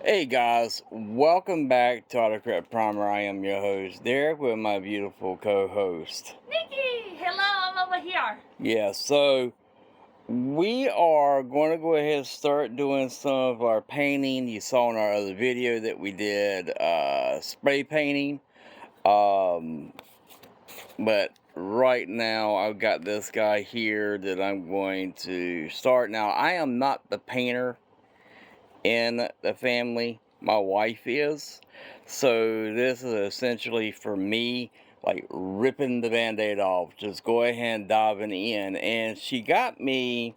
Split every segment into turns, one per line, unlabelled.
Hey guys, welcome back to Autocrat Primer. I am your host, Derek, with my beautiful co-host,
Nikki! Hello, I'm over here.
Yeah, so we are going to go ahead and start doing some of our painting. You saw in our other video that we did spray painting. But right now I've got this guy here that I'm going to start. Now, I am not the painter in the family. My wife is. So this is essentially for me, like ripping the band-aid off, just go ahead and diving in. And she got me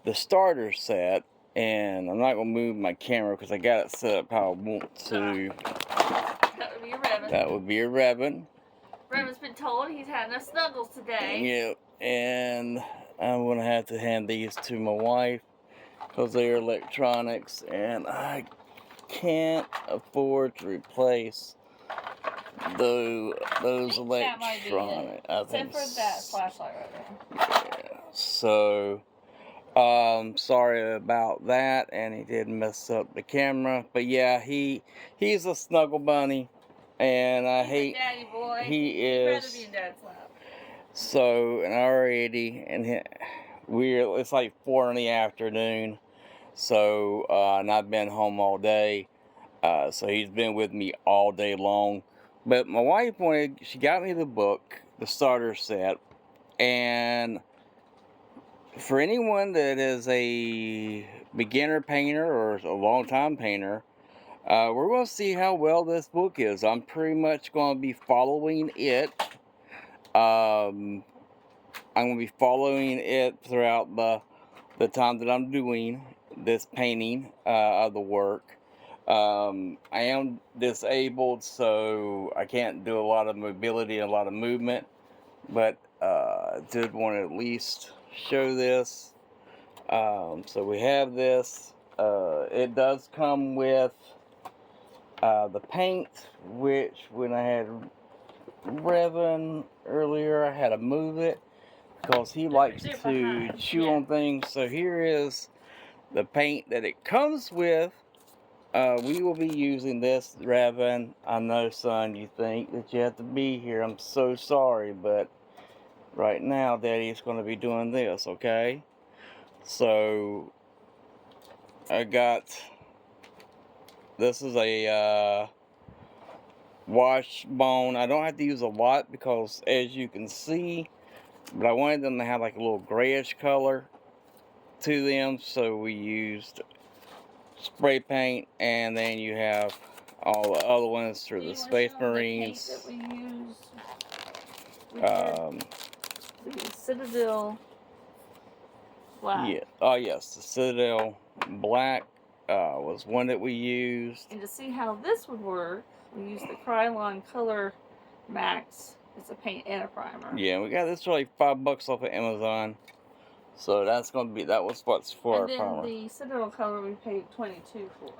the starter set, and I'm not gonna move my camera because I got it set up how I want to.
That would be a Revan.
That would be a Revan.
Revan's been told he's had enough snuggles today.
Yep, and I'm gonna have to hand these to my wife because they're electronics, and I can't afford to replace those electronics.
Except for that flashlight right there.
Yeah. So, sorry about that, and he did mess up the camera. But yeah, he's a snuggle bunny, and I hate.
A daddy boy.
He
He'd rather
is.
be in dad's lap.
So, and already, and it's like 4 in the afternoon. So, and I've been home all day. So he's been with me all day long. But my wife she got me the book, the starter set. And for anyone that is a beginner painter or a long time painter, we're going to see how well this book is. I'm pretty much going to be following it. I'm going to be following it throughout the time that I'm doing this painting of the work. I am disabled, so I can't do a lot of mobility and a lot of movement, but I did want to at least show this. So we have this. It does come with the paint, which when I had Revan earlier, I had to move it because he likes to chew on things. So here is the paint that it comes with. We will be using this, Revan. I know, son, you think that you have to be here. I'm so sorry, but right now, Daddy's going to be doing this, okay? So, I got, this is a washbone. I don't have to use a lot because, as you can see, but I wanted them to have like a little grayish color to them, so we used spray paint, and then you have all the other ones for the Space Marines.
The paint that we used. The Citadel Black.
Yeah. Oh yes, the Citadel Black was one that we used.
And to see how this would work, we used the Krylon Color Max. It's a paint and a primer.
Yeah, we got this for like $5 off of Amazon. So that's going to be, that was what's for
and
our primer.
And then the Citadel Color we paid $22 for.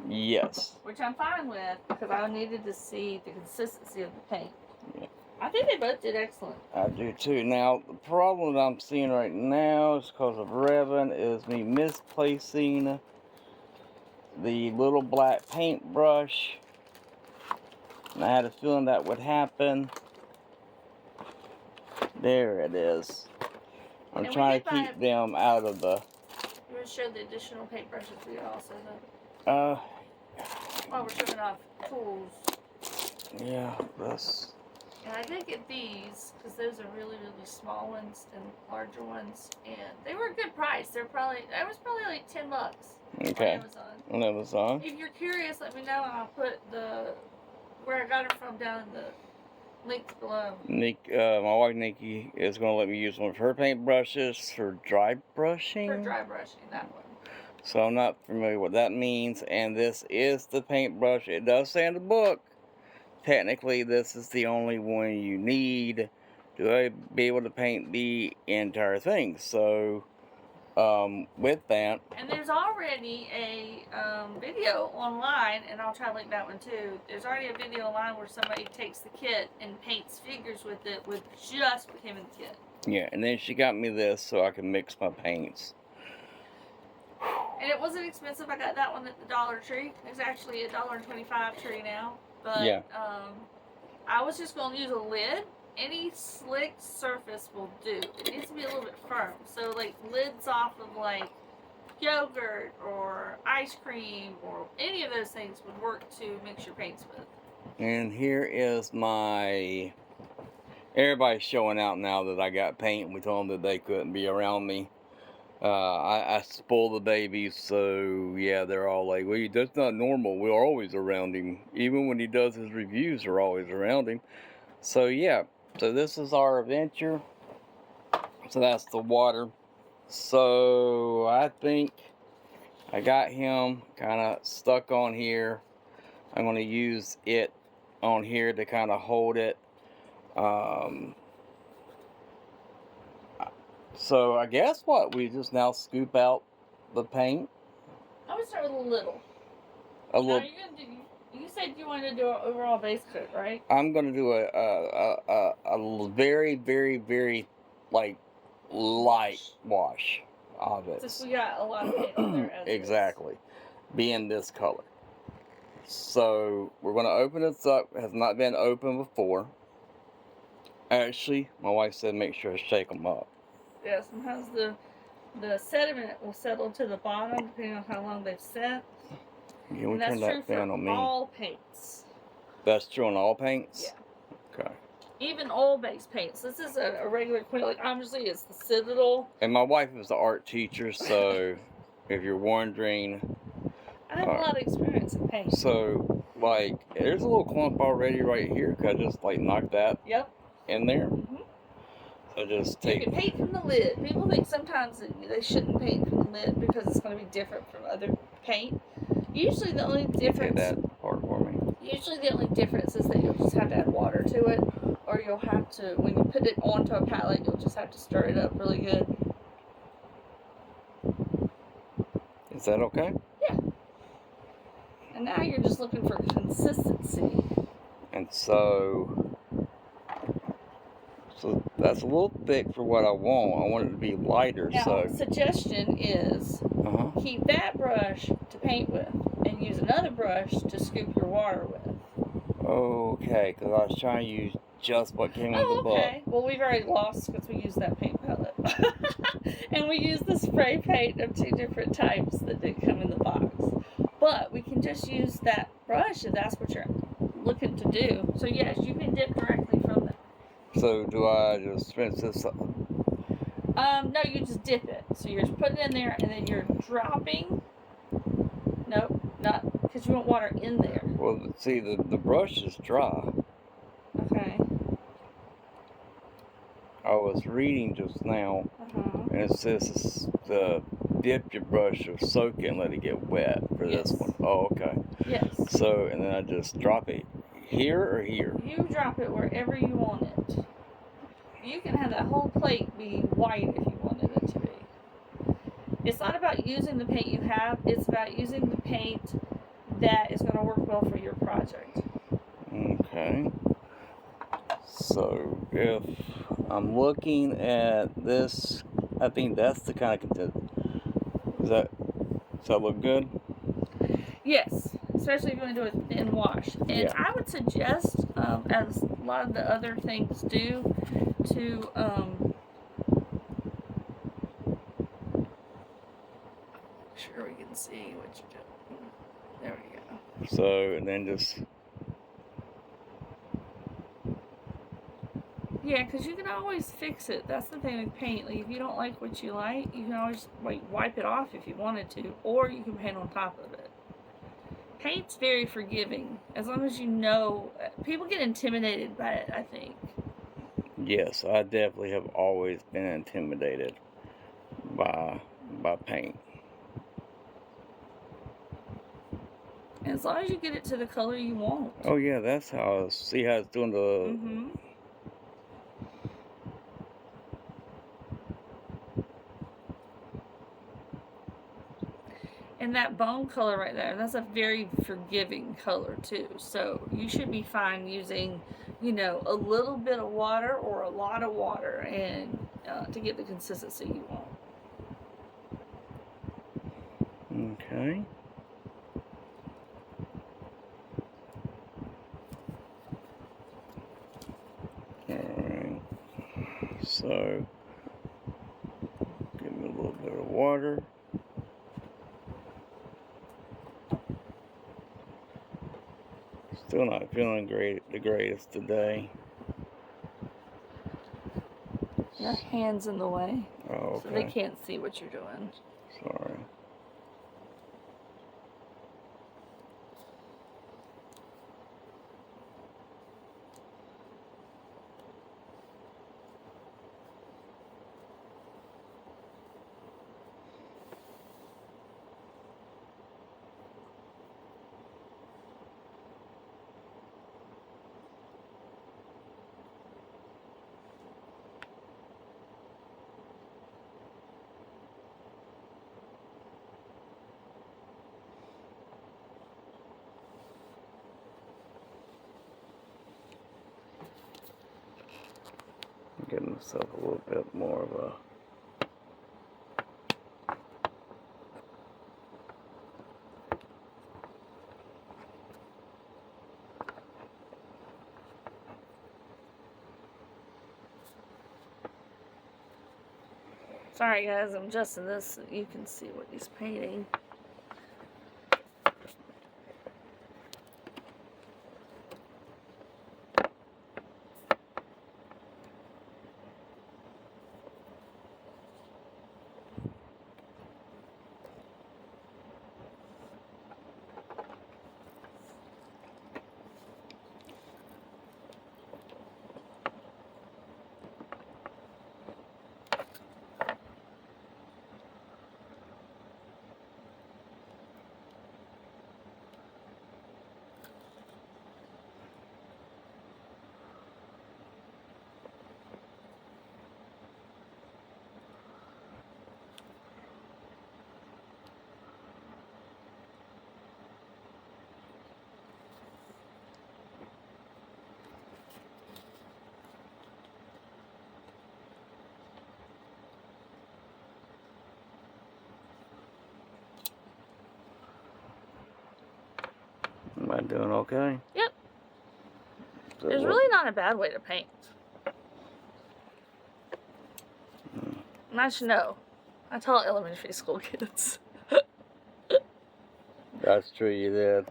Yes.
Which I'm fine with because I needed to see the consistency of the paint. Yeah. I think they both did excellent.
I do too. Now, the problem that I'm seeing right now is because of Revan is me misplacing the little black paintbrush. And I had a feeling that would happen. There it is. I'm trying to keep them out of the...
You want to show the additional paintbrushes we also have? While we're showing off tools.
Yeah, this...
And I did get these, because those are really, really small ones and larger ones. And they were a good price. That was probably like $10
okay.
On Amazon.
On Amazon.
If you're curious, let me know and I'll put where I got it from down in the link below.
My wife Nikki is going to let me use one of her paintbrushes for dry brushing.
For dry brushing, that one.
So I'm not familiar what that means. And this is the paintbrush. It does say in the book, technically this is the only one you need to be able to paint the entire thing. So with that,
and there's already a video online, and I'll try to link that one too. There's already a video online where somebody takes the kit and paints figures with it, with just him and the kit.
Yeah, and then she got me this so I can mix my paints.
And it wasn't expensive. I got that one at the Dollar Tree. It's actually $1.25 tree now. But
Yeah.
I was just going to use a lid. Any slick surface will do. It needs to be a little bit firm. So like lids off of like yogurt or ice cream or any of those things would work to mix your paints with.
And here is my... Everybody's showing out now that I got paint. We told them that they couldn't be around me. I spoil the babies, so yeah, they're all like, well, that's not normal. We're always around him. Even when he does his reviews, we're always around him. So yeah, so this is our adventure. So that's the water. So I think I got him kind of stuck on here. I'm going to use it on here to kind of hold it. So I guess what? We just now scoop out the paint.
I would start with a little.
A little.
Now you're gonna do. You said you wanted to do an overall base coat, right?
I'm gonna do a very, very, very like light wash of it.
Since we got a lot of paint on there. As
Exactly, being this color. So we're gonna open this up. It has not been opened before. Actually, my wife said make sure to shake them up.
Yeah, sometimes the sediment will settle to the bottom depending on how long they've set.
Can we turn that down on me?
All paints.
That's true on all paints?
Yeah.
Okay.
Even oil-based paints. This is a regular queen. Like, obviously, it's the Citadel.
And my wife is an art teacher, so if you're wondering...
I have a lot of experience in paint.
So, like, there's a little clump already right here. Could I just, like, knock that in there?
Mm-hmm.
So just take...
You can paint from the lid. People think sometimes that they shouldn't paint from the lid because it's going to be different from other paint. Usually the only difference...
Take that part for me.
Usually the only difference is that you'll just have to add water to it, or you'll have to, when you put it onto a palette, you'll just have to stir it up really good.
Is that okay?
Yeah. And now you're just looking for consistency.
And so that's a little thick for what I want. I want it to be lighter.
Now,
so
suggestion is keep that brush to paint with and use another brush to scoop your water with.
Okay, because I was trying to use just what came in the book.
Okay. Well, we've already lost because we used that paint palette. And we used the spray paint of 2 different types that did come in the box. But we can just use that brush if that's what you're looking to do. So yes, you can dip directly from that.
So do I just rinse this up?
No, you just dip it. So you're just putting it in there and then you're dropping. Nope, not because you want water in there.
Well, see, the brush is dry.
Okay.
I was reading just now, and it says to dip your brush or soak it and let it get wet for this one. Oh, okay.
Yes.
So, and then I just drop it here or here?
You drop it wherever you want it. You can have that whole plate be white if you wanted it to be. It's not about using the paint you have, it's about using the paint that is going to work well for your project.
Okay. So, if I'm looking at this, I think that's the kind of content. Does that look good?
Yes, especially if you want to do a thin wash. And I would suggest, as a lot of the other things do, to make sure we can see what you're doing. There we go.
So, and then just...
Yeah, because you can always fix it. That's the thing with paint. Like, if you don't like what you like, you can always wipe it off if you wanted to, or you can paint on top of it. Paint's very forgiving, as long as you know. People get intimidated by it, I think.
Yes, I definitely have always been intimidated by paint.
And as long as you get it to the color you want.
Oh yeah, that's how. See how it's doing the.
And that bone color right there, that's a very forgiving color too. So you should be fine using, you know, a little bit of water or a lot of water and to get the consistency you want.
Okay. Alright. So, give me a little bit of water. Still not feeling the greatest today.
Your hand's in the way.
Oh, okay.
So they can't see what you're doing.
Sorry. I'm getting myself a little bit more of a
Sorry guys, I'm adjusting this so you can see what he's painting.
Am I doing okay?
Yep.
So
There's really not a bad way to paint. And I should know. I tell elementary school kids.
That's true, you did.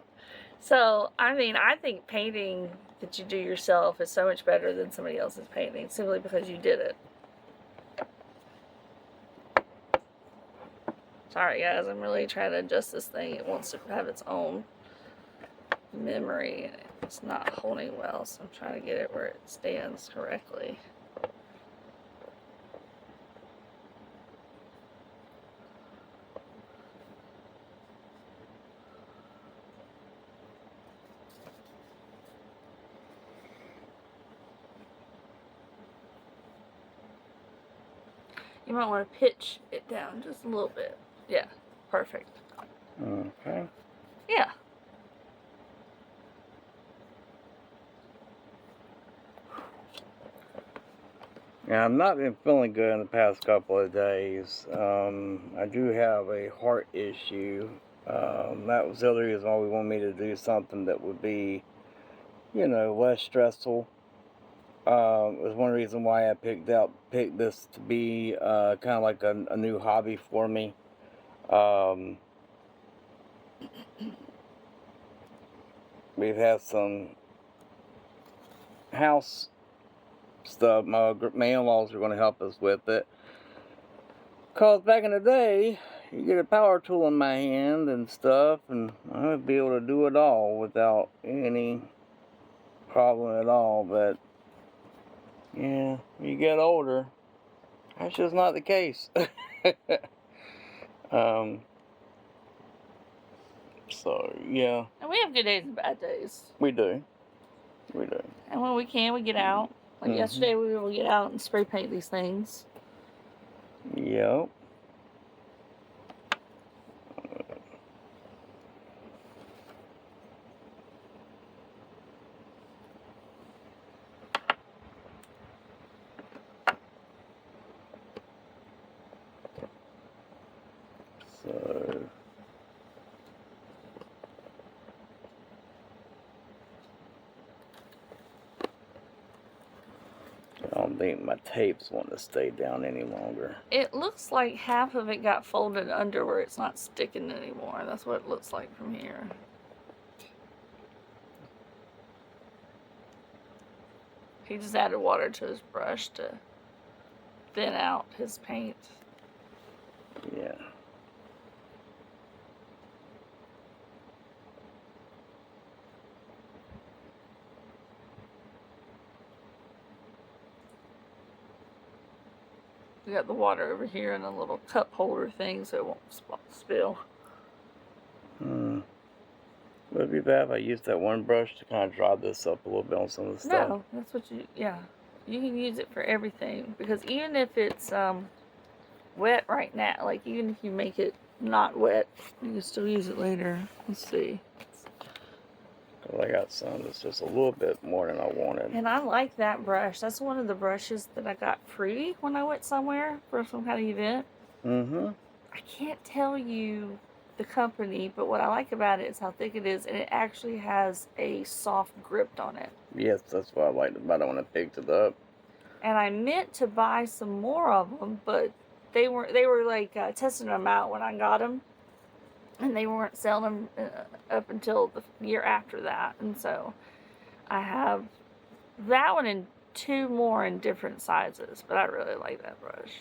So, I mean, I think painting that you do yourself is so much better than somebody else's painting simply because you did it. Sorry guys, I'm really trying to adjust this thing. It wants to have its own memory and it's not holding well, so I'm trying to get it where it stands correctly. You might want to pitch it down just a little bit. Yeah, perfect.
Okay.
Yeah.
Yeah, I've not been feeling good in the past couple of days. I do have a heart issue. That was the other reason why we wanted me to do something that would be, less stressful. It was one reason why I picked this to be kind of like a new hobby for me. We've had some house stuff. My in-laws are going to help us with it. Cause back in the day, you get a power tool in my hand and stuff, and I would be able to do it all without any problem at all. But yeah, when you get older, that's just not the case. So yeah.
And we have good days and bad days.
We do. We do.
And when we can, we get out. Like yesterday, we were able to get out and spray paint these things.
Yep. So don't think my tapes want to stay down any longer.
It looks like half of it got folded under where it's not sticking anymore. That's what it looks like from here. He just added water to his brush to thin out his paint.
Yeah.
We got the water over here in a little cup holder thing so it won't spill.
Would it be bad if I used that one brush to kind of dry this up a little bit on some of the stuff?
No, that's what yeah. You can use it for everything. Because even if it's wet right now, like even if you make it not wet, you can still use it later. Let's see.
I got some that's just a little bit more than I wanted.
And I like that brush. That's one of the brushes that I got free when I went somewhere for some kind of event. I can't tell you the company, but what I like about it is how thick it is, and it actually has a soft grip on it.
Yes, that's what I liked about it when I picked it up.
And I meant to buy some more of them, but they were like testing them out when I got them. And they weren't selling them up until the year after that. And so I have that one and two more in different sizes. But I really like that brush.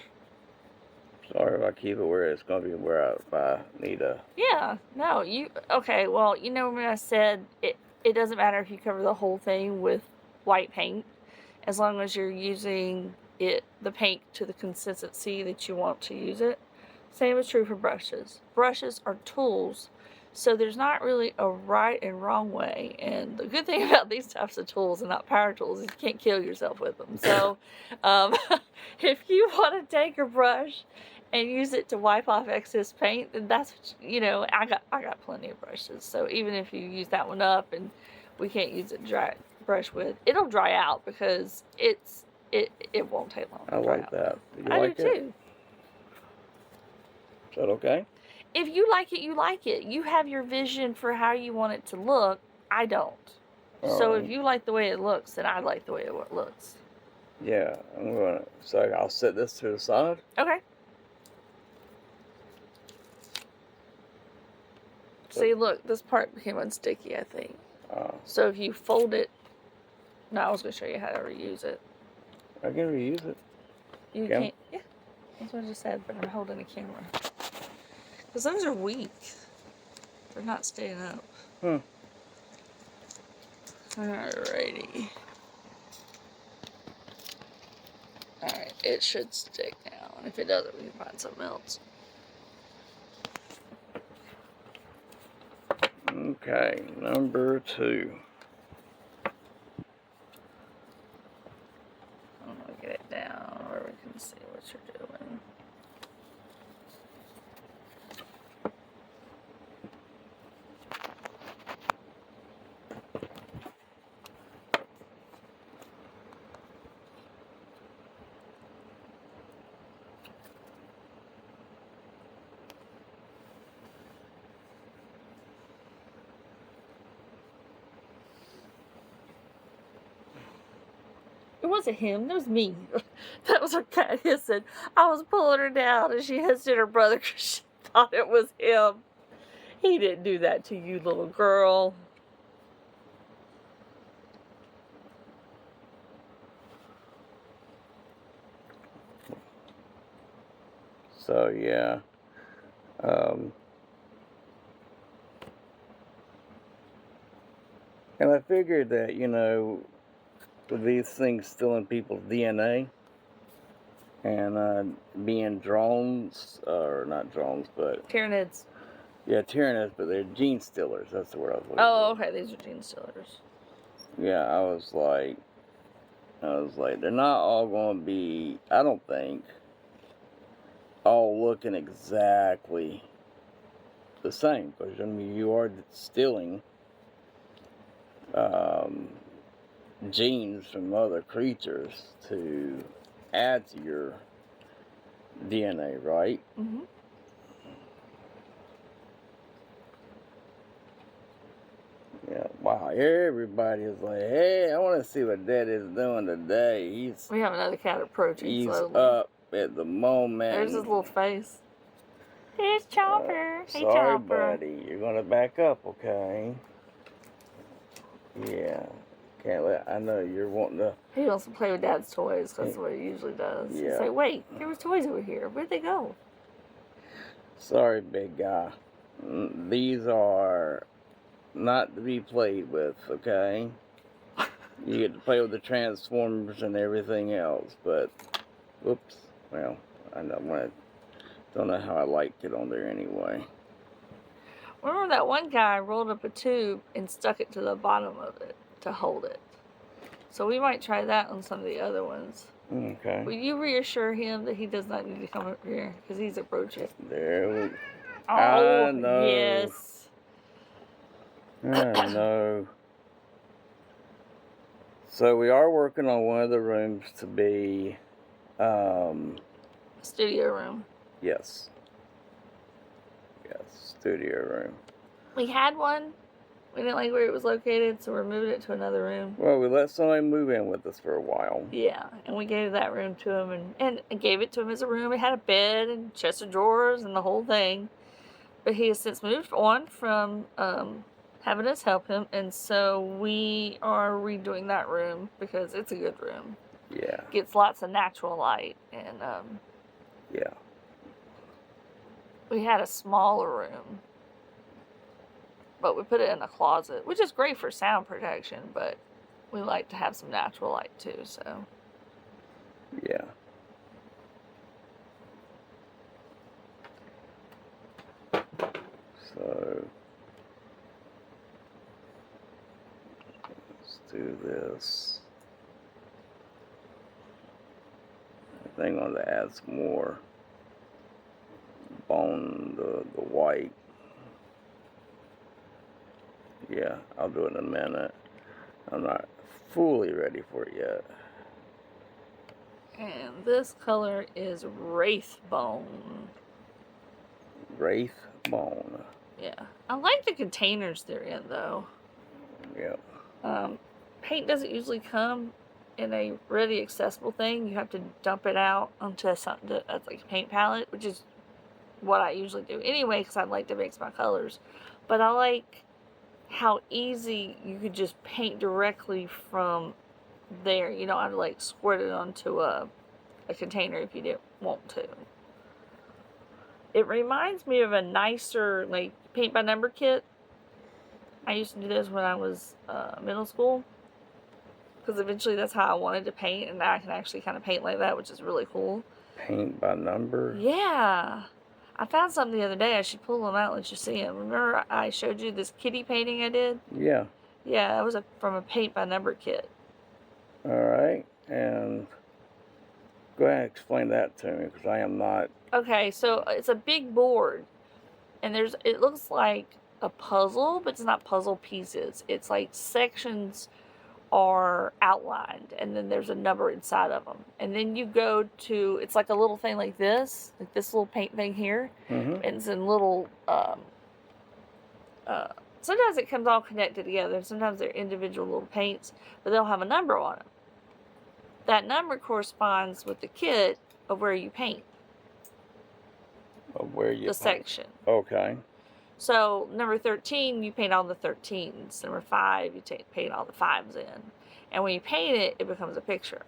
Sorry if I keep it where it's going to be where if I need a...
Yeah. No, you... Okay, well, you know when I said it doesn't matter if you cover the whole thing with white paint. As long as you're using the paint to the consistency that you want to use it. Same is true for brushes. Brushes are tools, so there's not really a right and wrong way. And the good thing about these types of tools and not power tools is you can't kill yourself with them. So if you want to take a brush and use it to wipe off excess paint, then that's what you know. I got plenty of brushes, so even if you use that one up and we can't use it dry brush with, it'll dry out because it won't take long.
I like that. Do you
I
like
do
it?
too.
Is that okay?
If you like it, you like it. You have your vision for how you want it to look. I don't. So if you like the way it looks, then I like the way it looks.
Yeah, so I'll set this to the side.
Okay. See, look, this part became unsticky, I think. So if you fold it, no, I was going to show you how to reuse it.
I can reuse it.
You can't, yeah. That's what I just said, but I'm holding a camera. Because those are weak. They're not staying up. Alrighty. Alright, it should stick now. And if it doesn't, we can find something else.
Okay, number 2.
I'm going to get it down where we can see what you're doing. It wasn't him, that was me. That was her cat hissing. I was pulling her down and she hissed at her brother because she thought it was him. He didn't do that to you, little girl.
So, yeah. And I figured that, you know, with these things still in people's DNA and being drones, or not drones, but...
Tyranids.
Yeah, Tyranids, but they're gene stealers. That's the word I was looking for.
Oh, okay, these are gene stealers.
Yeah, I was like, they're not all going to be, I don't think, all looking exactly the same. Because, I mean, you are stealing genes from other creatures to add to your DNA, right?
Mm-hmm.
Yeah, well, Wow, everybody is like, hey, I want to see what Dad is doing today.
We have another cat approaching
He's
slowly.
up at the moment.
There's his little face. Here's Chomper. Hey,
Sorry,
Chomper.
buddy. You're going to back up, okay? Yeah. Can't let. I know you're wanting to.
He wants to play with Dad's toys. That's what he usually does.
Yeah.
He's like, wait, there was toys over here. Where'd they go?
Sorry, big guy. These are not to be played with, okay? You get to play with the Transformers and everything else, but whoops. Well, I don't know how I liked it on there anyway.
Remember that one guy rolled up a tube and stuck it to the bottom of it to hold it. So we might try that on some of the other ones.
Okay.
Will you reassure him that he does not need to come up here because he's approaching?
There we.
Oh,
I know.
yes.
I know. So we are working on one of the rooms to be,
studio room.
Yes. Yes, studio room.
We had one. We didn't like where it was located, so we're moving it to another room.
Well, we let somebody move in with us for a while.
Yeah, and we gave that room to him and gave it to him as a room. It had a bed and chest of drawers and the whole thing. But he has since moved on from having us help him, and so we are redoing that room because it's a good room.
Yeah.
Gets lots of natural light, and
yeah.
We had a smaller room, but we put it in a closet, which is great for sound protection, but we like to have some natural light too, so.
Yeah. So, let's do this. I think I'm going to add some more bone, the white. Yeah, I'll do it in a minute. I'm not fully ready for it yet.
And this color is Wraith Bone.
Wraith Bone.
Yeah. I like the containers they're in, though.
Yeah.
Paint doesn't usually come in a ready accessible thing. You have to dump it out onto something that's like a paint palette, which is what I usually do anyway, because I like to mix my colors. But I like how easy you could just paint directly from there. You know, I'd like squirt it onto a container if you didn't want to. It reminds me of a nicer, like, paint by number kit. I used to do those when I was middle school, because eventually that's how I wanted to paint, and now I can actually kind of paint like that, which is really cool.
Paint by number?
Yeah. I found something the other day. I should pull them out and let you see them. Remember I showed you this kitty painting I did?
Yeah.
Yeah, that was from a paint by number kit.
Alright, and go ahead and explain that to me, because I am not...
Okay, so it's a big board, and it looks like a puzzle, but it's not puzzle pieces. It's like sections are outlined, and then there's a number inside of them. And then you go to, it's like a little thing like this little paint thing here.
Mm-hmm.
And it's in little, sometimes it comes all connected together. Sometimes they're individual little paints, but they'll have a number on them. That number corresponds with the kit of where you paint.
Of where you
the section.
Okay.
So number 13, you paint all the 13s. Number 5, you paint all the 5s in. And when you paint it, it becomes a picture.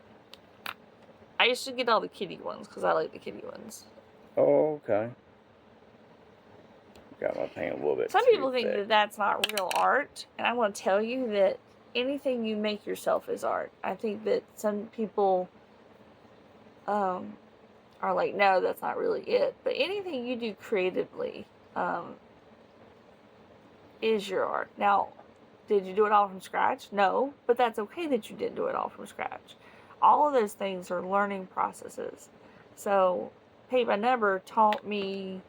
I used to get all the kitty ones because I like the kitty ones.
Oh, okay. Got my paint a little bit.
Some people think that that's not real art, and I want to tell you that anything you make yourself is art. I think that some people are like, no, that's not really it. But anything you do creatively is your art. Now, did you do it all from scratch? No, but that's okay that you didn't do it all from scratch. All of those things are learning processes. So, paint by number taught me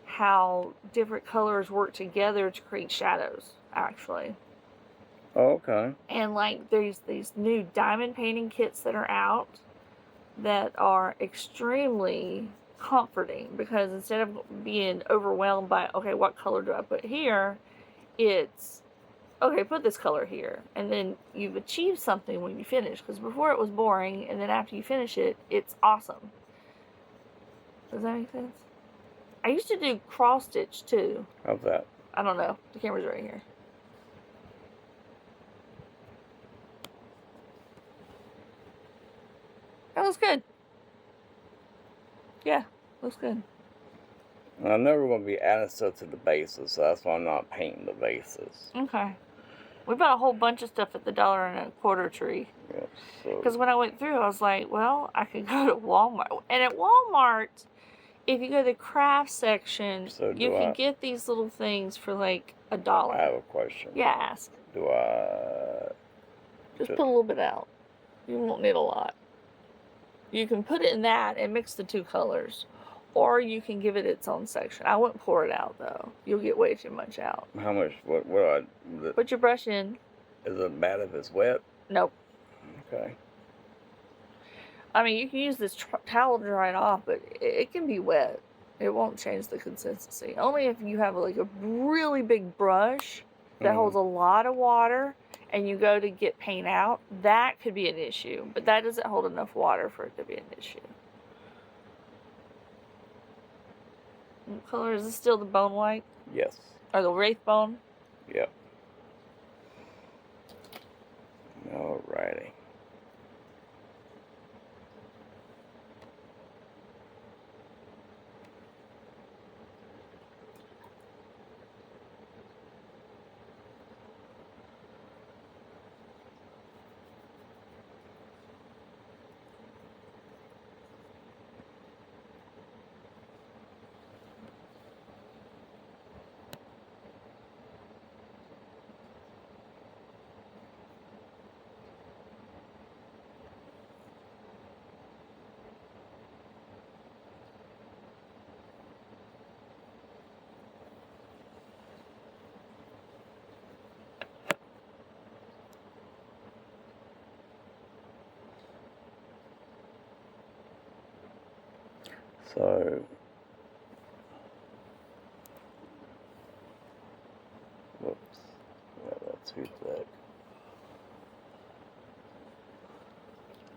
how different colors work together to create shadows, actually.
Okay.
And like there's these new diamond painting kits that are out that are extremely comforting, because instead of being overwhelmed by, okay, what color do I put here, it's, okay, put this color here, and then you've achieved something when you finish. Because before it was boring, and then after you finish it, it's awesome. Does that make sense? I used to do cross stitch too.
How's that?
I don't know. The camera's right here. That looks good. Yeah, looks good.
I'm never going to be adding stuff to the bases, so that's why I'm not painting the bases.
Okay. We bought a whole bunch of stuff at the $1.25 tree.
Yeah, so.
Because when I went through, I was like, well, I could go to Walmart. And at Walmart, if you go to the craft section, you can get these little things for like $1.
I have a question.
Yeah, ask.
Do I...
Just put a little bit out. You won't need a lot. You can put it in that and mix the two colors. Or you can give it its own section. I wouldn't pour it out, though. You'll get way too much out.
How much? What
Put your brush in.
Is it bad if it's wet?
Nope.
Okay.
I mean, you can use this towel to dry it off, but it can be wet. It won't change the consistency. Only if you have like a really big brush that holds a lot of water and you go to get paint out, that could be an issue. But that doesn't hold enough water for it to be an issue. What color is this? Still the bone white?
Yes.
Or the wraith bone?
Yep. Alrighty. So, whoops, yeah, that's too thick.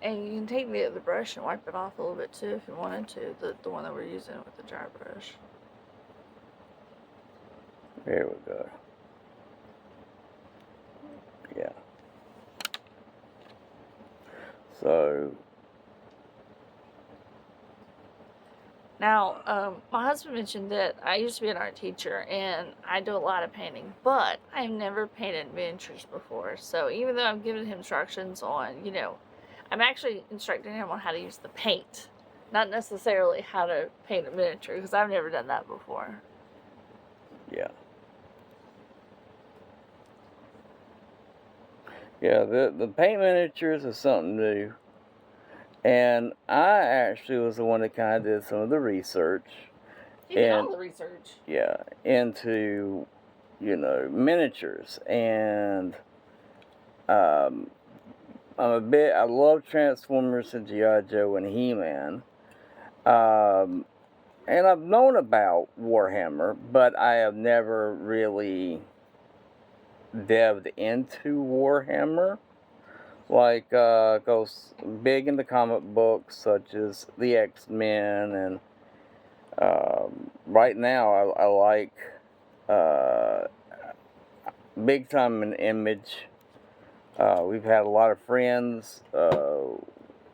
And you can take the other brush and wipe it off a little bit too if you wanted to, the one that we're using with the dry brush.
There we go. Yeah. So,
now, my husband mentioned that I used to be an art teacher and I do a lot of painting, but I've never painted miniatures before. So even though I'm giving him instructions on, you know, I'm actually instructing him on how to use the paint, not necessarily how to paint a miniature, because I've never done that before.
yeah. Yeah, the paint miniatures is something new. And I actually was the one that kind of did some of the research.
You did all the research.
Yeah, into, you know, miniatures. And I love Transformers and G.I. Joe and He-Man. And I've known about Warhammer, but I have never really delved into Warhammer. Like, goes big into comic books such as the X-Men, and right now I like big time in Image. We've had a lot of friends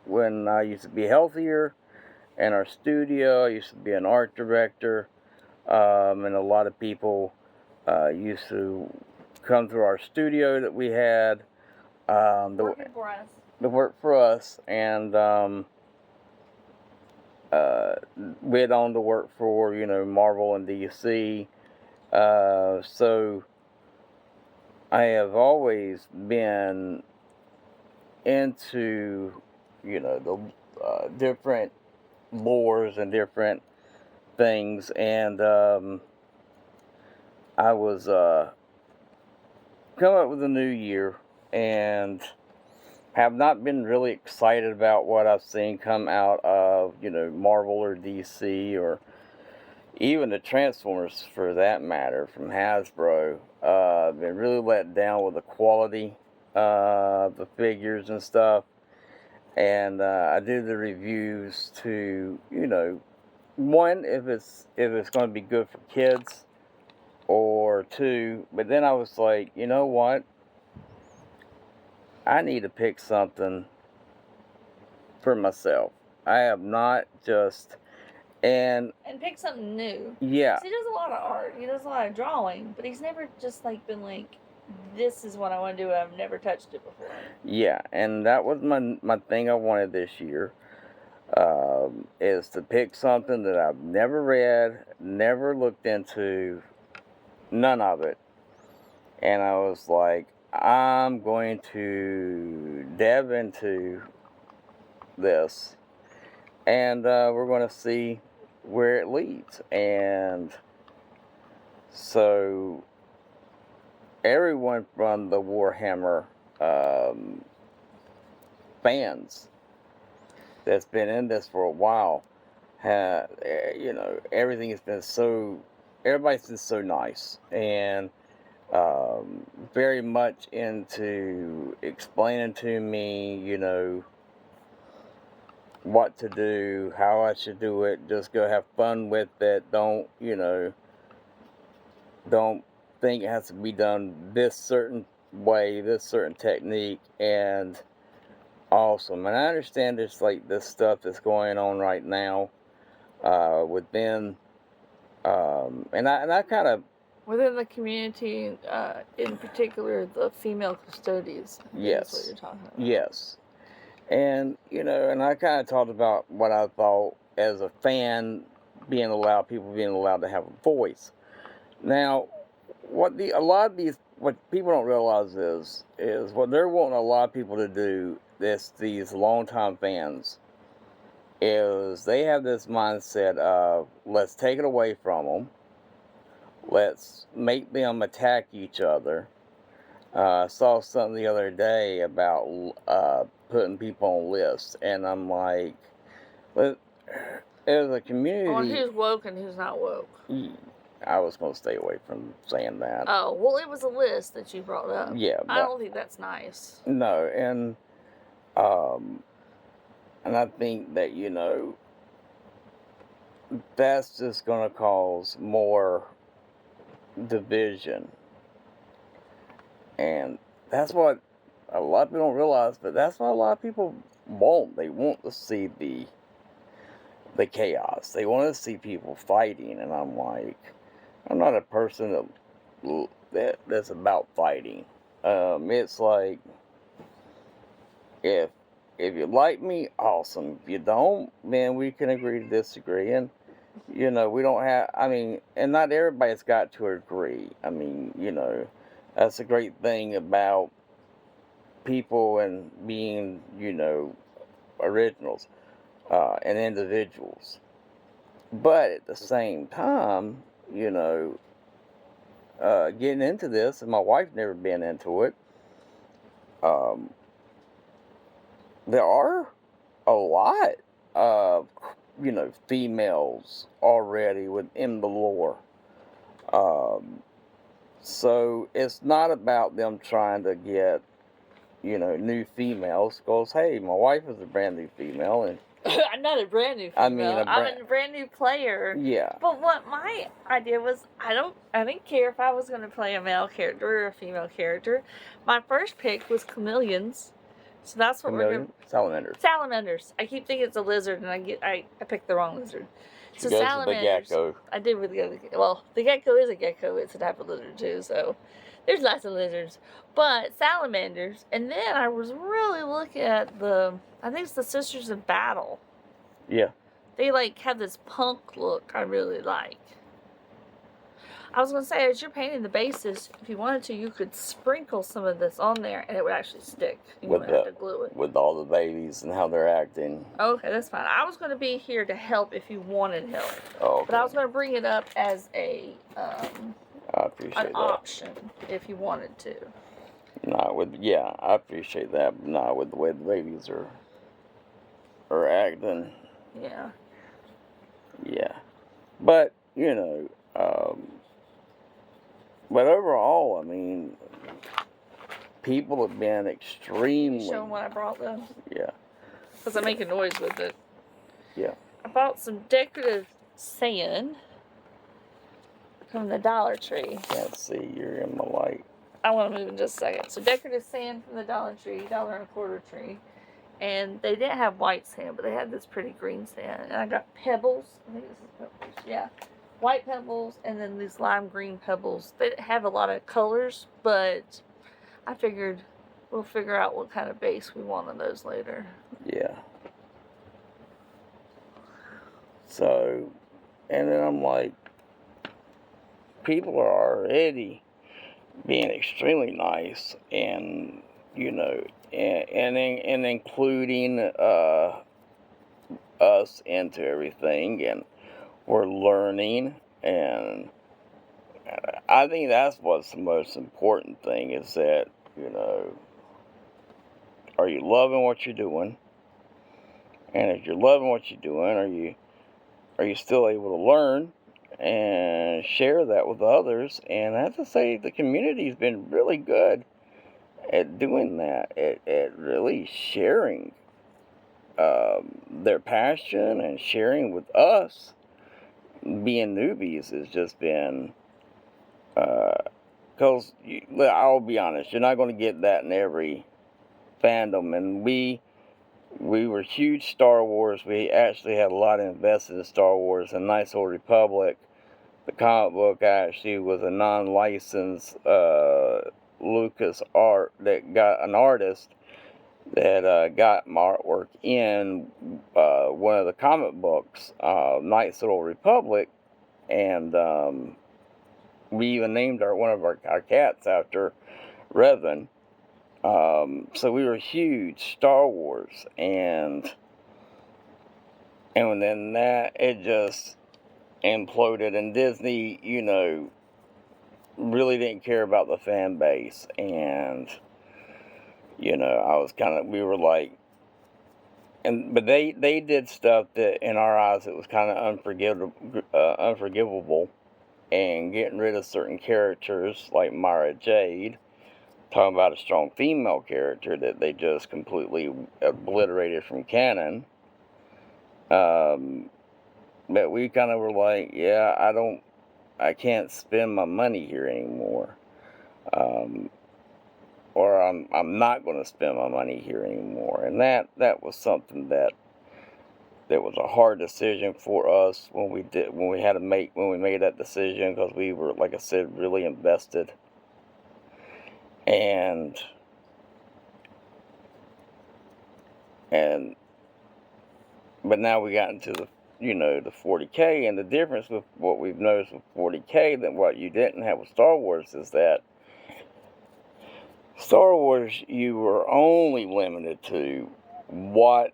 when I used to be healthier in our studio. I used to be an art director, and a lot of people used to come through our studio that we had.
Working for us.
The work for us, and went on to work for, you know, Marvel and DC. So I have always been into, you know, the different lores and different things, and I was coming up with a new year, and have not been really excited about what I've seen come out of, you know, Marvel or DC, or even the Transformers for that matter, from Hasbro. been really let down with the quality of the figures and stuff. And I do the reviews to, one, if it's going to be good for kids, or two. But then I was like, you know what? I need to pick something for myself. I have not just and
pick something new.
yeah.
'Cause he does a lot of art. He does a lot of drawing, but he's never just like been like, this is what I want to do. I've never touched it before.
Yeah, and that was my thing I wanted this year. Is to pick something that I've never read, never looked into, none of it. And I was like, I'm going to delve into this, and we're going to see where it leads. And so, everyone from the Warhammer fans that's been in this for a while, everything has been everybody's been so nice, and very much into explaining to me, what to do, how I should do it. Just go have fun with it. Don't think it has to be done this certain way, this certain technique, and awesome. And I understand there's like this stuff that's going on right now within, and I kind of
within the community, in particular, the female custodians.
Yes.
That's what you're talking about.
Yes. And, and I kind of talked about what I thought as a fan, people being allowed to have a voice. Now, what people don't realize is what they're wanting a lot of people to do, these longtime fans, is they have this mindset of, let's take it away from them. Let's make them attack each other. I saw something the other day about putting people on lists, and I'm like, as a community...
Well, who's woke and who's not woke?
I was going to stay away from saying that.
Oh, well, it was a list that you brought up.
Yeah.
I don't think that's nice.
No, and I think that, that's just going to cause more division. And that's what a lot of people don't realize, but that's what a lot of people want. They want to see the chaos. They want to see people fighting, and I'm like, I'm not a person that's about fighting. It's like, if you like me, awesome. If you don't, then we can agree to disagree. And, we don't have, and not everybody's got to agree. That's a great thing about people and being, originals and individuals. But at the same time, getting into this, and my wife's never been into it, there are a lot of, females already within the lore. So it's not about them trying to get, new females. Because, hey, my wife is a brand new female, and
I'm not a brand new female. I'm a brand new player.
Yeah.
But what my idea was, I didn't care if I was going to play a male character or a female character. My first pick was chameleons. So that's what we're going to... Salamanders. I keep thinking it's a lizard, and I picked the wrong lizard. So salamanders.
The gecko.
I did with the other. Well, the gecko is a gecko. It's a type of lizard too. So there's lots of lizards, but salamanders. And then I was really looking at I think it's the Sisters of Battle.
Yeah.
They have this punk look I really like. I was going to say, as you're painting the bases, if you wanted to, you could sprinkle some of this on there and it would actually stick. You wouldn't have to glue it.
With all the babies and how they're acting.
Okay, that's fine. I was going to be here to help if you wanted help.
Oh, okay.
But I was going to bring it up as I
appreciate
an option if you wanted to.
I appreciate that, but not with the way the babies are acting.
Yeah.
Yeah. But, But overall, I mean, people have been
You
extremely.
show them what I brought though.
Yeah.
Because I make a noise with it.
Yeah.
I bought some decorative sand from the Dollar Tree.
Can't see. You're in the light.
I want to move in just a second. So decorative sand from the Dollar Tree, $1.25 tree. And they didn't have white sand, but they had this pretty green sand. And I got pebbles. I think this is pebbles. Yeah. White pebbles and then these lime green pebbles. They didn't have a lot of colors, but I figured we'll figure out what kind of base we want on those later.
Yeah. So, and then I'm like, people are already being extremely nice, and you know, and including us into everything, and we're learning, and I think that's what's the most important thing is that, you know, are you loving what you're doing? And if you're loving what you're doing, are you still able to learn and share that with others? And I have to say, the community's been really good at doing that, at really sharing their passion and sharing with us. Being newbies has just been, because I'll be honest, you're not going to get that in every fandom. And we were huge Star Wars. We actually had a lot invested in Star Wars and Knights of the Republic. The comic book actually was a non-licensed Lucas art that got an artist that got my artwork in one of the comic books, Knights of the Republic, and we even named one of our cats after Revan. So we were huge Star Wars, and then that it just imploded, and Disney, you know, really didn't care about the fan base, and you know, we were like, but they did stuff that in our eyes it was kind of unforgivable, and getting rid of certain characters like Mara Jade. Talking about a strong female character that they just completely obliterated from canon. But we kind of were like, yeah, I can't spend my money here anymore. Or I'm not going to spend my money here anymore. And that was something that was a hard decision for us when we made that decision, because we were, like I said, really invested. But now we got into the 40K, and the difference with what we've noticed with 40K than what you didn't have with Star Wars is that Star Wars, you were only limited to what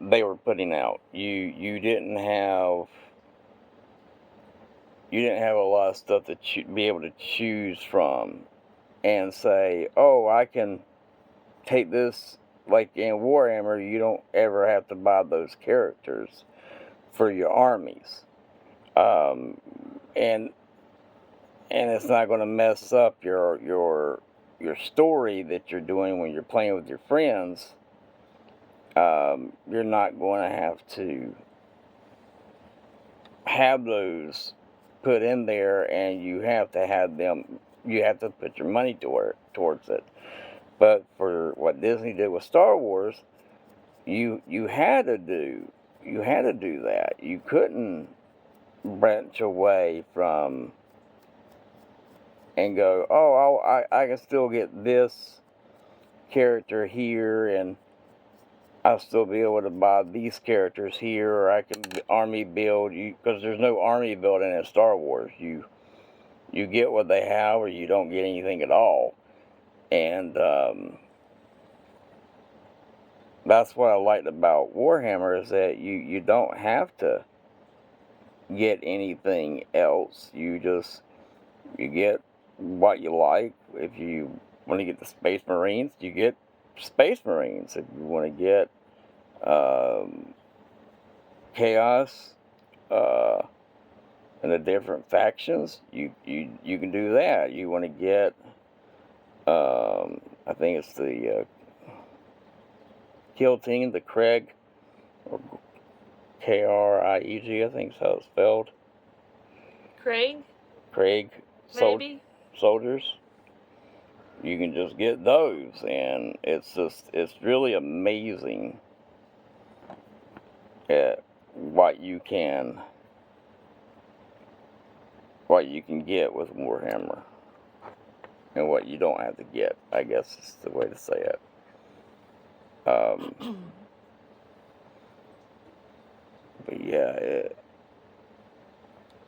they were putting out. You didn't have a lot of stuff to be able to choose from and say, oh, I can take this. Like in Warhammer, you don't ever have to buy those characters for your armies, and it's not going to mess up your story that you're doing when you're playing with your friends. You're not going to have those put in there, and you have to have them. You have to put your money towards it. But for what Disney did with Star Wars, you had to do that. You couldn't branch away from and go, oh, I can still get this character here, and I'll still be able to buy these characters here, or I can army build you, because there's no army building in Star Wars. You get what they have, or you don't get anything at all. And that's what I liked about Warhammer, is that you don't have to get anything else. You get what you like. If you want to get the Space Marines, you get Space Marines. If you want to get Chaos, and the different factions, you can do that. You want to get, I think it's the kill team, the Krieg, or Krieg, I think is how it's spelled. Krieg
Maybe.
soldiers. You can just get those, and it's really amazing at what you can get with Warhammer, and what you don't have to get, I guess is the way to say it. But yeah,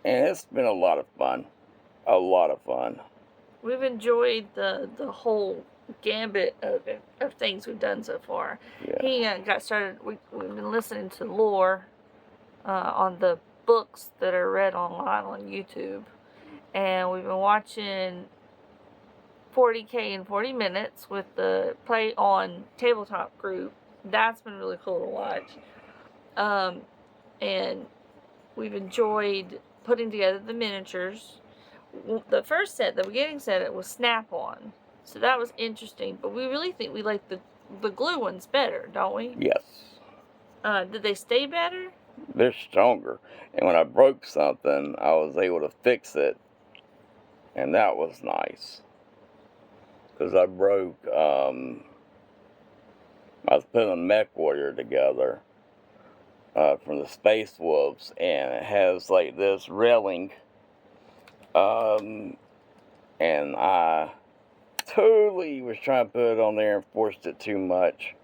and it's been a lot of fun. A lot of fun.
We've enjoyed the whole gambit of things we've done so far.
Yeah.
He got started. We've been listening to lore on the books that are read online on YouTube, and we've been watching 40K in 40 minutes with the Play on Tabletop group. That's been really cool to watch. And we've enjoyed putting together the miniatures. The first set, the beginning set, it was snap-on, so that was interesting. But we really think we like the glue ones better, don't we?
Yes.
Did they stay better?
They're stronger, and when I broke something, I was able to fix it, and that was nice. Because I broke, I was putting a mech warrior together from the Space Wolves, and it has like this railing. And I totally was trying to put it on there and forced it too much.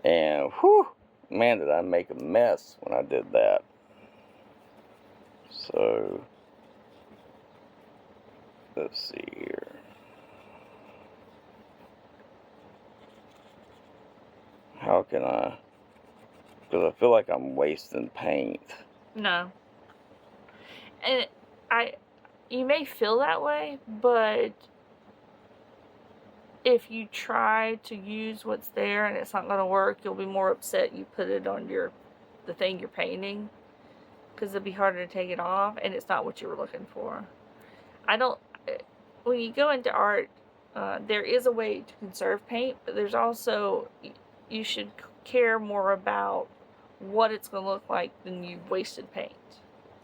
And whew, man, did I make a mess when I did that. So, let's see here. How can I? Because I feel like I'm wasting paint.
No. And you may feel that way, but if you try to use what's there and it's not going to work, you'll be more upset you put it on the thing you're painting, because it'll be harder to take it off, and it's not what you were looking for. When you go into art, there is a way to conserve paint, but there's also, you should care more about what it's going to look like than you wasted paint.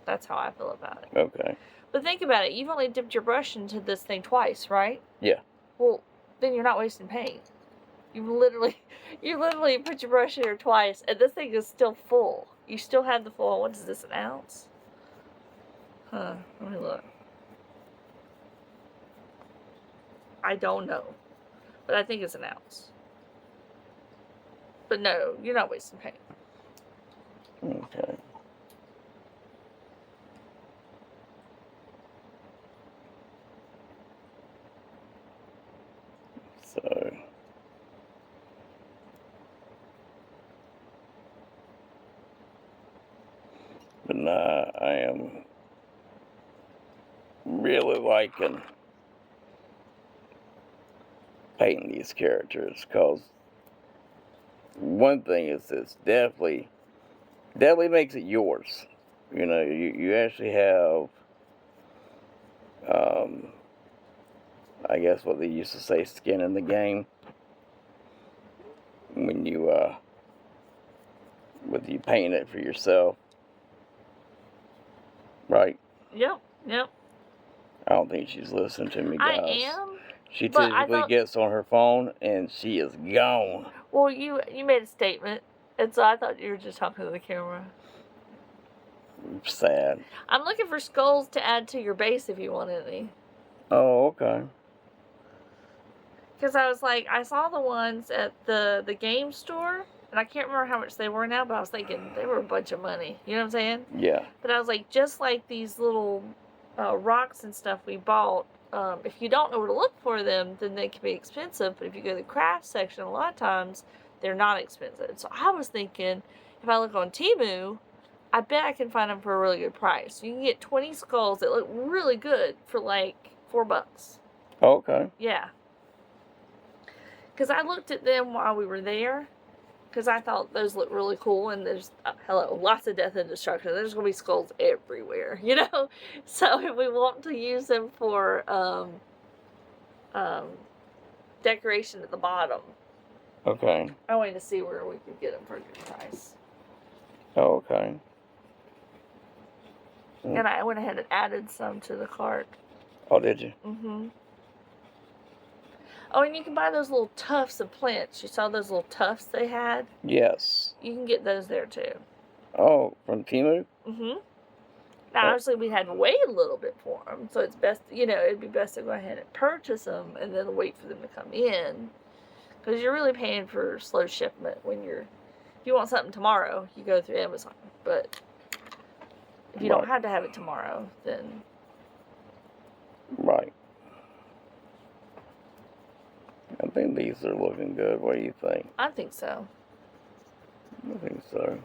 That's how I feel about it.
Okay.
But think about it. You've only dipped your brush into this thing twice, right?
Yeah.
Well, then you're not wasting paint. You literally put your brush in there twice, and this thing is still full. You still have the full. What is this, an ounce? Huh. Let me look. I don't know, but I think it's an ounce. But no, you're not wasting paint.
Okay. So, but nah, I am really liking painting these characters, because one thing is it's definitely makes it yours. You know, you actually have, I guess what they used to say, skin in the game. When you, whether you paint it for yourself, right?
Yep.
I don't think she's listening to me, guys.
I am.
She typically gets on her phone and she is gone.
Well, you made a statement, and so I thought you were just talking to the camera.
Sad.
I'm looking for skulls to add to your base if you want any.
Oh, okay.
Because I was like, I saw the ones at the game store, and I can't remember how much they were now, but I was thinking they were a bunch of money. You know what I'm saying?
Yeah.
But I was like, just like these little rocks and stuff we bought, if you don't know where to look for them, then they can be expensive. But if you go to the craft section, a lot of times they're not expensive. So I was thinking, if I look on Temu, I bet I can find them for a really good price. You can get 20 skulls that look really good for like $4.
Okay.
Yeah. Because I looked at them while we were there, because I thought those looked really cool, and there's hello, lots of death and destruction. There's gonna be skulls everywhere, you know. So if we want to use them for um, decoration at the bottom,
Okay.
I wanted to see where we could get them for a good price.
Oh, okay.
And I went ahead and added some to the cart.
Oh, did you?
Mm-hmm. Oh, and you can buy those little tufts of plants. You saw those little tufts they had?
Yes.
You can get those there too.
Oh, from Timu?
Mm-hmm. Now, obviously, we had to wait a little bit for them, so it's best, it'd be best to go ahead and purchase them and then wait for them to come in. Because you're really paying for slow shipment when if you want something tomorrow, you go through Amazon. But if you don't have to have it tomorrow, then...
Right. I think these are looking good. What do you think?
I think so.
I think so.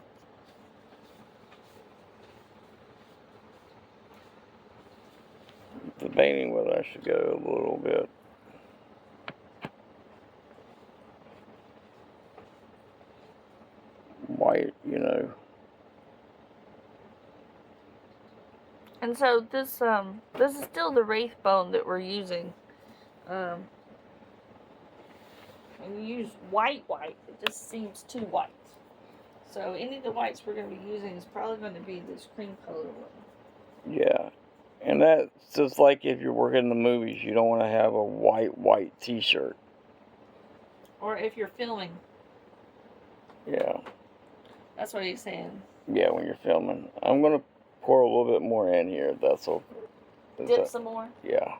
Debating whether I should go a little bit white,
And so this is still the wraith bone that we're using. And you use white, it just seems too white. So any of the whites we're going to be using is probably going to be this cream color one.
Yeah. And that's just like if you're working in the movies, you don't want to have a white t-shirt.
Or if you're filming.
Yeah.
That's what he's saying.
Yeah, when you're filming. I'm going to pour a little bit more in here. That's okay.
Dip some more?
Yeah.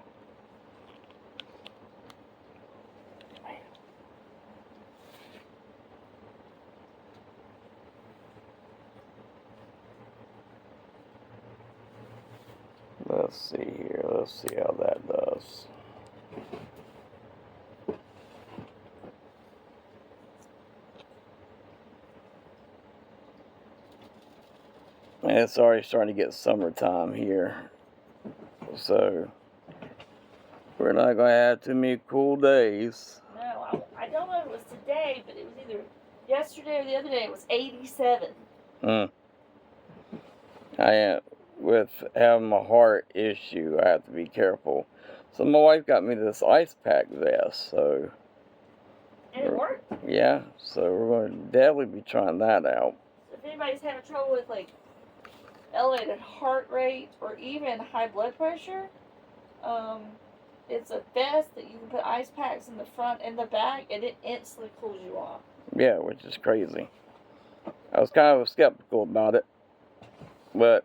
Let's see here. Let's see how that does. And it's already starting to get summertime here. So, we're not going to have too many cool days.
No, I don't know if it was today, but it was either yesterday or the other day. It was 87.
I am. With having a heart issue, I have to be careful. So my wife got me this ice pack vest, so...
And it worked.
Yeah, so we're going to definitely be trying that out.
So if anybody's having trouble with, like, elevated heart rate or even high blood pressure, it's a vest that you can put ice packs in the front and the back, and it instantly cools you off.
Yeah, which is crazy. I was kind of skeptical about it, but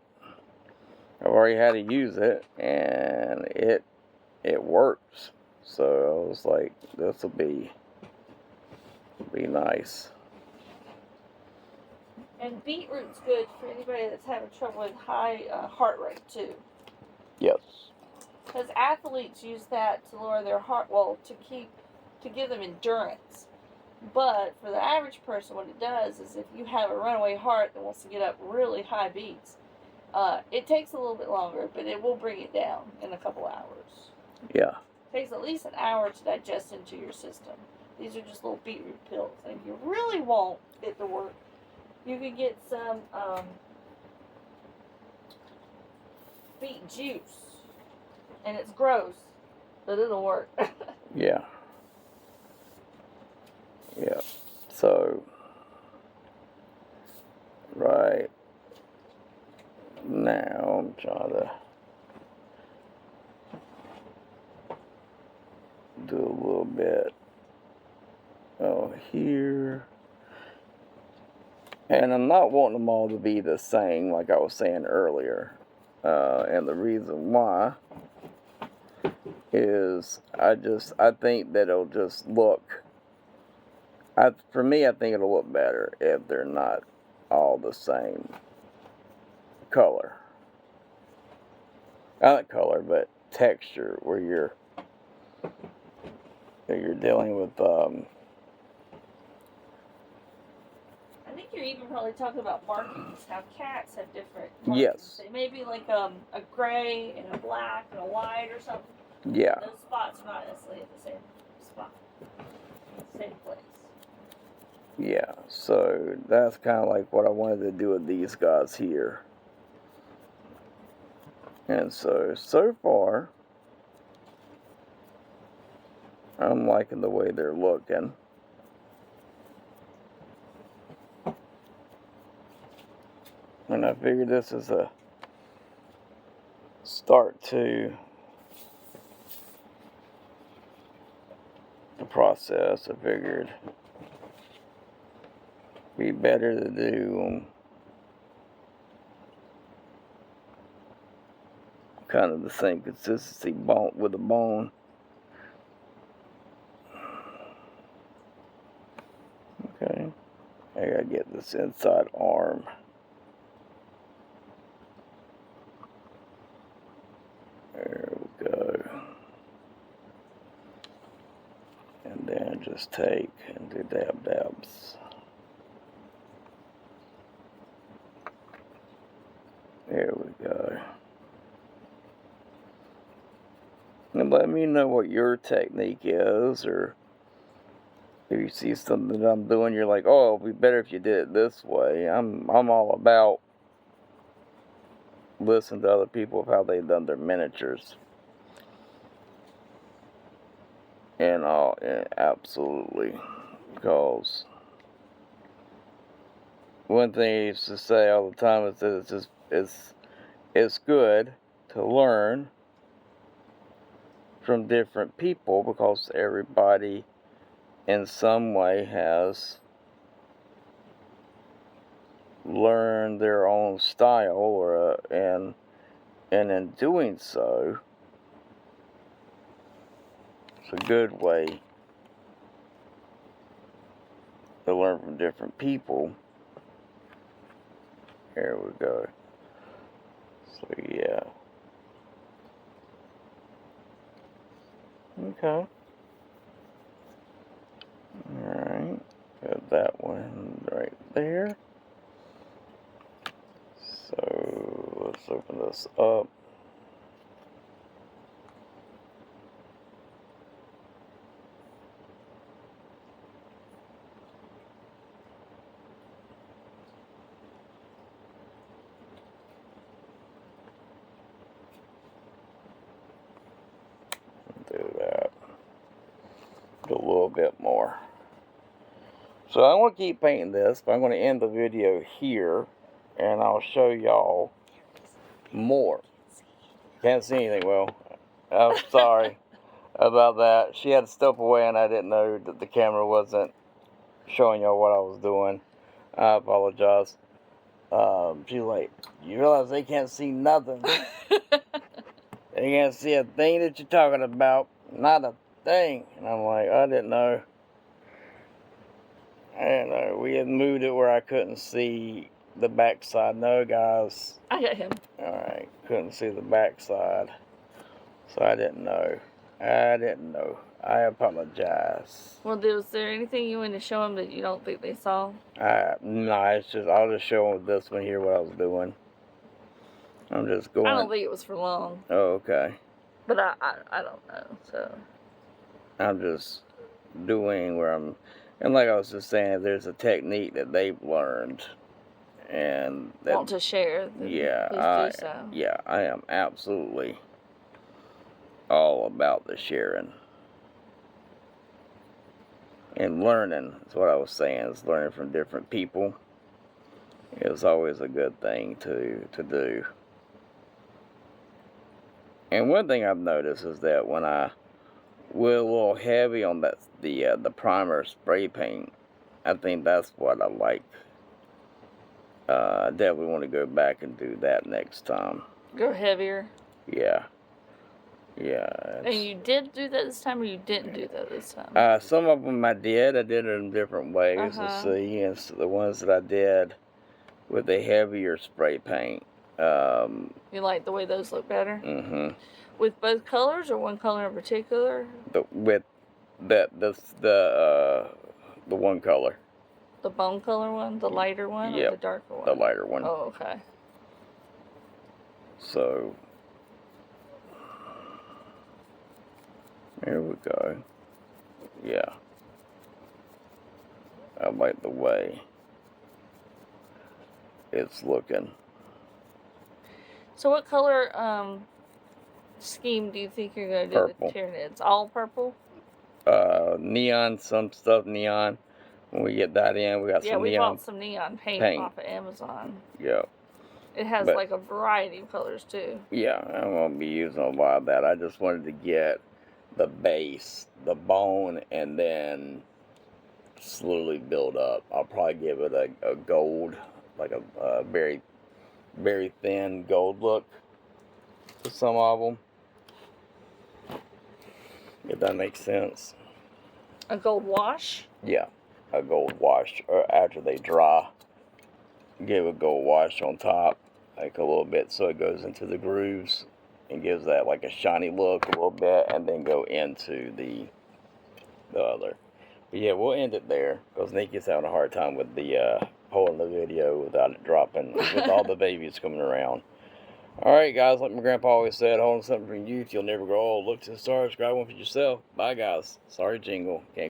I've already had to use it, and it works. So I was like, this will be nice.
And beetroot's good for anybody that's having trouble with high heart rate too.
Yes.
Because athletes use that to lower their heart, to give them endurance. But for the average person, what it does is if you have a runaway heart that wants to get up really high beats, it takes a little bit longer, but it will bring it down in a couple hours.
Yeah.
It takes at least an hour to digest into your system. These are just little beetroot pills. And if you really want it to work, you could get some beet juice. And it's gross, but it'll work.
Yeah. Yeah. So, right now, I'm trying to do a little bit here. And I'm not wanting them all to be the same, like I was saying earlier. And the reason why is I think that it'll just look, for me, I think it'll look better if they're not all the same color. Not color, but texture, where you're dealing with,
I think you're even probably talking about markings, how cats have different markings.
Yes.
They may be like a gray and a black and a white or something.
Yeah.
Those spots are not necessarily at the same spot, same place.
Yeah, so that's kind of like what I wanted to do with these guys here. And so far, I'm liking the way they're looking. And I figured this is a start to the process. I figured it'd be better to do kind of the same consistency bone with a bone. Okay, I gotta get this inside arm. There we go. And then just take and do dabs. There we go. And let me know what your technique is, or if you see something that I'm doing, you're like, oh, it'd be better if you did it this way. I'm all about listening to other people of how they've done their miniatures. And all, absolutely. Because one thing I used to say all the time is that it's good to learn from different people, because everybody in some way has learned their own style, or and in doing so, it's a good way to learn from different people. Here we go. So yeah. Okay. Alright. Got that one right there. So let's open this up. Do that. Do a little bit more. So I'm going to keep painting this, but I'm going to end the video here, and I'll show y'all more. Can't see anything. Well, I'm sorry about that. She had to step away, and I didn't know that the camera wasn't showing y'all what I was doing. I apologize. She's like, you realize they can't see nothing. They can't see a thing that you're talking about. Not a thing. And I'm like, I didn't know. I didn't know. We had moved it where I couldn't see the backside. No, guys.
I got him.
Alright, couldn't see the backside. So I didn't know. I apologize.
Well, was there anything you wanted to show them that you don't think they saw?
No, it's just, I'll just show them this one here what I was doing. I'm just going.
I don't think it was for long.
Oh, okay.
But I don't know, so.
I'm just doing where I'm, and like I was just saying, there's a technique that they've learned, and that,
want to share.
Yeah,
please do so.
Yeah, I am absolutely all about the sharing. And learning is what I was saying, is learning from different people is always a good thing to do. And one thing I've noticed is that when I went a little heavy on that the primer spray paint, I think that's what I like. I definitely want to go back and do that next time.
Go heavier.
Yeah. Yeah.
And you did do that this time, or you didn't do that this time?
Some of them I did it in different ways. Let's see. And so the ones that I did with the heavier spray paint.
You like the way those look better?
Mm-hmm.
With both colors, or one color in particular?
With the one color.
The bone color one, the lighter one,
Yep,
or the darker one?
The lighter one.
Oh, okay.
So there we go. Yeah. I like the way it's looking.
So what color scheme do you think you're going to do
Purple.
the Tyranids? All purple?
Neon, some stuff neon. When we get that in, we got
Yeah,
some
we
neon
bought some neon paint off of Amazon.
Yeah.
It has
But,
like a variety of colors too.
Yeah, I'm going to be using a lot of that. I just wanted to get the base, the bone, and then slowly build up. I'll probably give it a gold, like a very, very thin gold look to some of them. If that makes sense.
A gold wash?
Yeah, a gold wash, or after they dry, give a gold wash on top, like a little bit, so it goes into the grooves and gives that like a shiny look a little bit, and then go into the other. But yeah, we'll end it there because Nikki's having a hard time with the holding the video without it dropping with all the babies coming around. Alright guys, like my grandpa always said, holding something from youth, you'll never grow old. Look to the stars, grab one for yourself. Bye guys. Sorry jingle. Can't